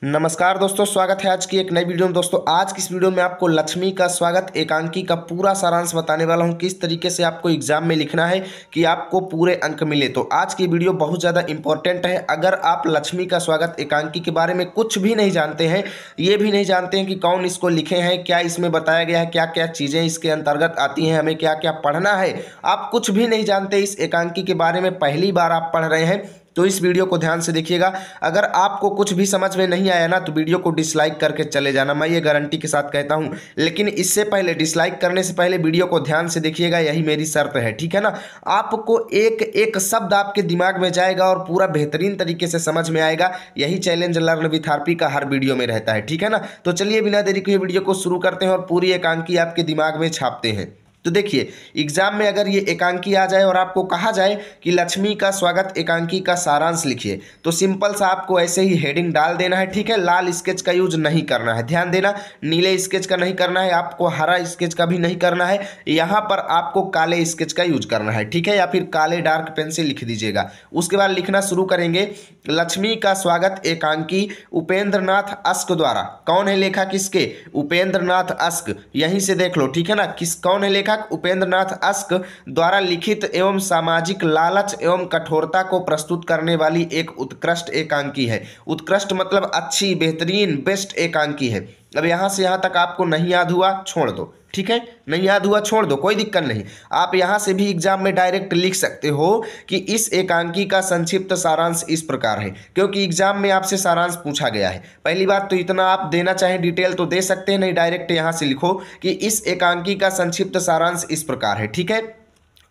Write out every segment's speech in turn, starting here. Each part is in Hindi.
नमस्कार दोस्तों, स्वागत है आज की एक नई वीडियो में। दोस्तों आज की इस वीडियो में आपको लक्ष्मी का स्वागत एकांकी का पूरा सारांश बताने वाला हूं, किस तरीके से आपको एग्जाम में लिखना है कि आपको पूरे अंक मिले। तो आज की वीडियो बहुत ज़्यादा इंपॉर्टेंट है। अगर आप लक्ष्मी का स्वागत एकांकी के बारे में कुछ भी नहीं जानते हैं, ये भी नहीं जानते हैं कि कौन इसको लिखे हैं, क्या इसमें बताया गया है, क्या क्या चीज़ें इसके अंतर्गत आती हैं, हमें क्या क्या पढ़ना है, आप कुछ भी नहीं जानते इस एकांकी के बारे में, पहली बार आप पढ़ रहे हैं, तो इस वीडियो को ध्यान से देखिएगा। अगर आपको कुछ भी समझ में नहीं आया ना तो वीडियो को डिसलाइक करके चले जाना, मैं ये गारंटी के साथ कहता हूं। लेकिन इससे पहले, डिसलाइक करने से पहले वीडियो को ध्यान से देखिएगा, यही मेरी शर्त है, ठीक है ना। आपको एक एक शब्द आपके दिमाग में जाएगा और पूरा बेहतरीन तरीके से समझ में आएगा। यही चैलेंज लर्न विथ आरपी का हर वीडियो में रहता है, ठीक है ना। तो चलिए बिना देरी किए वीडियो को शुरू करते हैं और पूरी एकांकी आपके दिमाग में छापते हैं। तो देखिए, एग्जाम में अगर ये एकांकी आ जाए और आपको कहा जाए कि लक्ष्मी का स्वागत एकांकी का सारांश लिखिए, तो सिंपल सा आपको ऐसे ही हेडिंग डाल देना है, ठीक है। लाल स्केच का यूज नहीं करना है, ध्यान देना। नीले स्केच का नहीं करना है, आपको हरा स्केच का भी नहीं करना है। यहाँ पर आपको काले स्केच का यूज करना है, ठीक है, या फिर काले डार्क पेन से लिख दीजिएगा। उसके बाद लिखना शुरू करेंगे, लक्ष्मी का स्वागत एकांकी उपेंद्र नाथ अस्क द्वारा। कौन है लेखक इसके? उपेंद्र नाथ अस्क, यहीं से देख लो, ठीक है ना। कौन है लेखक? उपेंद्र नाथ अस्क द्वारा लिखित एवं सामाजिक लालच एवं कठोरता को प्रस्तुत करने वाली एक उत्कृष्ट एकांकी है। उत्कृष्ट मतलब अच्छी, बेहतरीन, बेस्ट एकांकी है। अब यहां से यहां तक आपको नहीं याद हुआ, छोड़ दो, ठीक है। नहीं याद हुआ, छोड़ दो, कोई दिक्कत नहीं। आप यहां से भी एग्जाम में डायरेक्ट लिख सकते हो कि इस एकांकी का संक्षिप्त सारांश इस प्रकार है, क्योंकि एग्जाम में आपसे सारांश पूछा गया है। पहली बात तो इतना आप देना चाहें डिटेल तो दे सकते हैं, नहीं डायरेक्ट यहां से लिखो कि इस एकांकी का संक्षिप्त सारांश इस प्रकार है, ठीक है।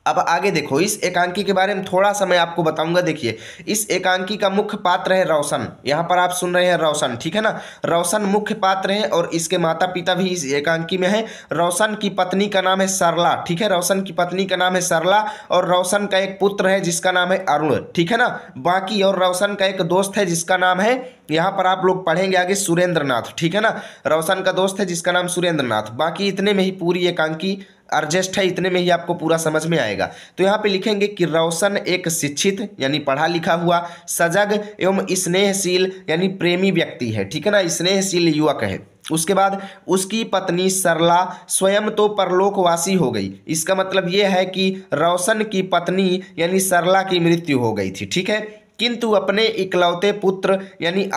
अब आगे देखो, इस एकांकी के बारे में थोड़ा सा मैं आपको बताऊंगा। देखिए, इस एकांकी का मुख्य पात्र है रोशन। यहाँ पर आप सुन रहे हैं रोशन, ठीक है ना। रोशन मुख्य पात्र है और इसके माता पिता भी इस एकांकी में है। रोशन की पत्नी का नाम है सरला, ठीक है। रोशन की पत्नी का नाम है सरला और रोशन का एक पुत्र है जिसका नाम है अरुण, ठीक है ना। बाकी और रोशन का एक दोस्त है जिसका नाम है, यहाँ पर आप लोग पढ़ेंगे आगे, सुरेंद्र नाथ, ठीक है ना। रोशन का दोस्त है जिसका नाम सुरेंद्र नाथ। बाकी इतने में ही पूरी एकांकी अर्जेस्ट है, इतने में ही आपको पूरा समझ में आएगा। तो यहाँ पे लिखेंगे कि रोशन एक शिक्षित यानी पढ़ा लिखा हुआ, सजग एवं स्नेहशील यानी प्रेमी व्यक्ति है, ठीक है ना। स्नेहशील युवक है। उसके बाद उसकी पत्नी सरला स्वयं तो परलोकवासी हो गई। इसका मतलब यह है कि रोशन की पत्नी यानी सरला की मृत्यु हो गई थी, ठीक है। किंतु अपने इकलौते पुत्र यानी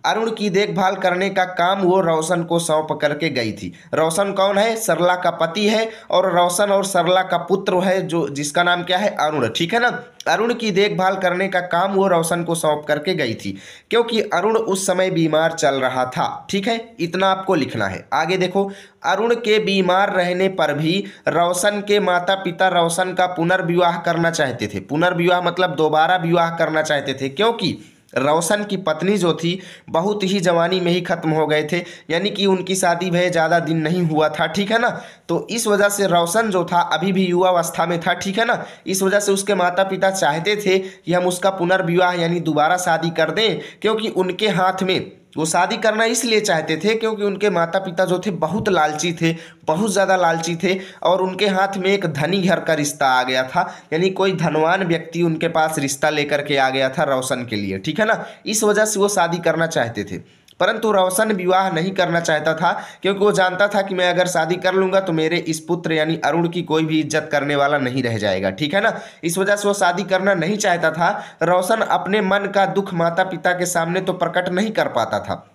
अरुण की देखभाल करने का काम वो रोशन को सौंप करके गई थी। रोशन कौन है? सरला का पति है और रोशन और सरला का पुत्र है जो जिसका नाम क्या है? अरुण, ठीक है ना। अरुण की देखभाल करने का काम वो रोशन को सौंप करके गई थी, क्योंकि अरुण उस समय बीमार चल रहा था, ठीक है। इतना आपको लिखना है। आगे देखो, अरुण के बीमार रहने पर भी रोशन के माता पिता रोशन का पुनर्विवाह करना चाहते थे। पुनर्विवाह मतलब दोबारा विवाह करना चाहते थे, क्योंकि रोशन की पत्नी जो थी बहुत ही जवानी में ही खत्म हो गए थे, यानी कि उनकी शादी भय ज़्यादा दिन नहीं हुआ था, ठीक है ना। तो इस वजह से रोशन जो था अभी भी युवा अवस्था में था, ठीक है ना। इस वजह से उसके माता पिता चाहते थे कि हम उसका पुनर्विवाह यानी दोबारा शादी कर दें, क्योंकि उनके हाथ में वो शादी करना इसलिए चाहते थे क्योंकि उनके माता पिता जो थे बहुत लालची थे, बहुत ज़्यादा लालची थे, और उनके हाथ में एक धनी घर का रिश्ता आ गया था, यानी कोई धनवान व्यक्ति उनके पास रिश्ता लेकर के आ गया था रोशन के लिए, ठीक है ना। इस वजह से वो शादी करना चाहते थे। परंतु रोशन विवाह नहीं करना चाहता था, क्योंकि वो जानता था कि मैं अगर शादी कर लूंगा तो मेरे इस पुत्र यानी अरुण की कोई भी इज्जत करने वाला नहीं रह जाएगा, ठीक है ना। इस वजह से वो शादी करना नहीं चाहता था। रोशन अपने मन का दुख माता पिता के सामने तो प्रकट नहीं कर पाता था,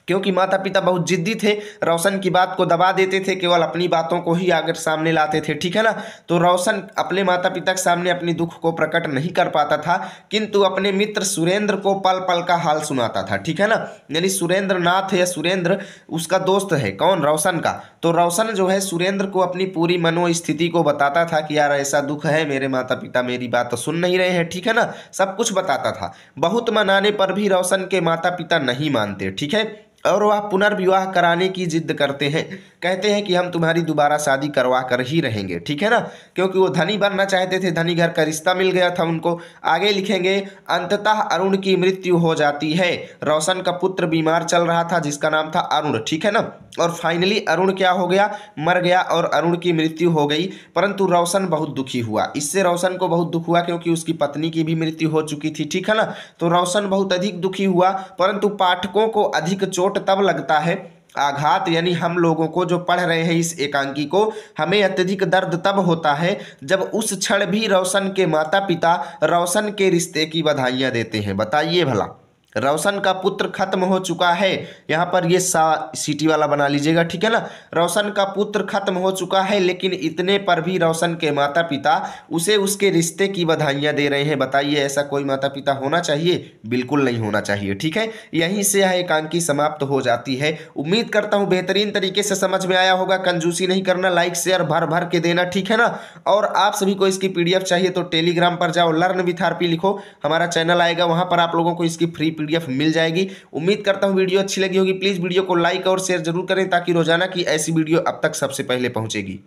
क्योंकि माता पिता बहुत जिद्दी थे, रोशन की बात को दबा देते थे, केवल अपनी बातों को ही आगे सामने लाते थे, ठीक है ना। तो रोशन अपने माता पिता के सामने अपनी दुख को प्रकट नहीं कर पाता था, किंतु अपने मित्र सुरेंद्र को पल पल का हाल सुनाता था, ठीक है ना। यानी सुरेंद्र नाथ या सुरेंद्र उसका दोस्त है, कौन? रोशन का। तो रोशन जो है सुरेंद्र को अपनी पूरी मनोस्थिति को बताता था कि यार ऐसा दुख है, मेरे माता पिता मेरी बात तो सुन नहीं रहे हैं, ठीक है ना। सब कुछ बताता था। बहुत मनाने पर भी रोशन के माता पिता नहीं मानते, ठीक है, और वह पुनर्विवाह कराने की जिद करते हैं। कहते हैं कि हम तुम्हारी दोबारा शादी करवा कर ही रहेंगे, ठीक है ना, क्योंकि वो धनी बनना चाहते थे, धनी घर का रिश्ता मिल गया था उनको। आगे लिखेंगे अंततः अरुण की मृत्यु हो जाती है। रोशन का पुत्र बीमार चल रहा था जिसका नाम था अरुण, ठीक है ना, और फाइनली अरुण क्या हो गया, मर गया और अरुण की मृत्यु हो गई। परंतु रोशन बहुत दुखी हुआ, इससे रोशन को बहुत दुख हुआ क्योंकि उसकी पत्नी की भी मृत्यु हो चुकी थी, ठीक है ना। तो रोशन बहुत अधिक दुखी हुआ। परंतु पाठकों को अधिक चोट तब लगता है, आघात यानी हम लोगों को जो पढ़ रहे हैं इस एकांकी को, हमें अत्यधिक दर्द तब होता है जब उस क्षण भी रोशन के माता पिता रोशन के रिश्ते की बधाइयां देते हैं। बताइए भला, रोशन का पुत्र खत्म हो चुका है, यहाँ पर ये सिटी वाला बना लीजिएगा, ठीक है ना। रोशन का पुत्र खत्म हो चुका है, लेकिन इतने पर भी रोशन के माता पिता उसे उसके रिश्ते की बधाइयां दे रहे हैं। बताइए ऐसा कोई माता पिता होना चाहिए? बिल्कुल नहीं होना चाहिए, ठीक है। यहीं से यह एकांकी समाप्त हो जाती है। उम्मीद करता हूँ बेहतरीन तरीके से समझ में आया होगा। कंजूसी नहीं करना, लाइक शेयर भर भर के देना, ठीक है ना। और आप सभी को इसकी PDF चाहिए तो टेलीग्राम पर जाओ, लर्न विथ आरपी लिखो, हमारा चैनल आएगा, वहां पर आप लोगों को इसकी फ्री PDF मिल जाएगी। उम्मीद करता हूं वीडियो अच्छी लगी होगी। प्लीज वीडियो को लाइक और शेयर जरूर करें ताकि रोजाना की ऐसी वीडियो अब तक सबसे पहले पहुंचेगी।